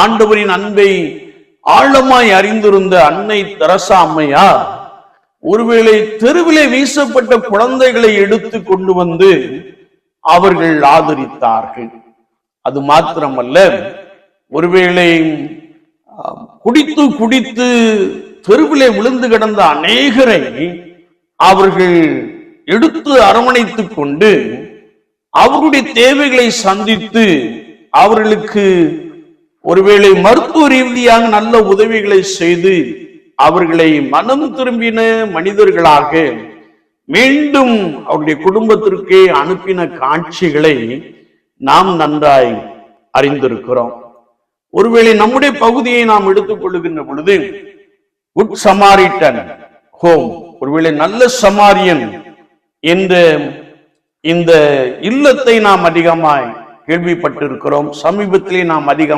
ஆண்டவரின் அன்பை ஆழமாய் அறிந்திருந்த அன்னை தெரசா அம்மையார் ஒருவேளை தெருவிலே வீசப்பட்ட குழந்தைகளை எடுத்து கொண்டு வந்து அவர்கள் ஆதரித்தார்கள். அது மாத்திரமல்ல, ஒருவேளை குடித்து குடித்து தெருவிலே விழுந்து கிடந்த அநேகரை அவர்கள் எடுத்து அரவணைத்துக் கொண்டு அவர்களுடைய தேவைகளை சந்தித்து அவர்களுக்கு ஒருவேளை மருத்துவ ரீதியாக நல்ல உதவிகளை செய்து அவர்களை மனம் திரும்பின மனிதர்களாக மீண்டும் அவருடைய குடும்பத்திற்கே அனுப்பின காட்சிகளை நாம் நன்றாய் அறிந்திருக்கிறோம். ஒருவேளை நம்முடைய பகுதியை நாம் எடுத்துக் கொள்ளுகின்ற பொழுது குட் சமாரிட்டன் ஹோம், ஒருவேளை நல்ல சமாரியன் என்ற இந்த இல்லத்தை நாம் அதிகமாய் கேள்விப்பட்டிருக்கிறோம். சமீபத்திலே நாம் அதிகமாக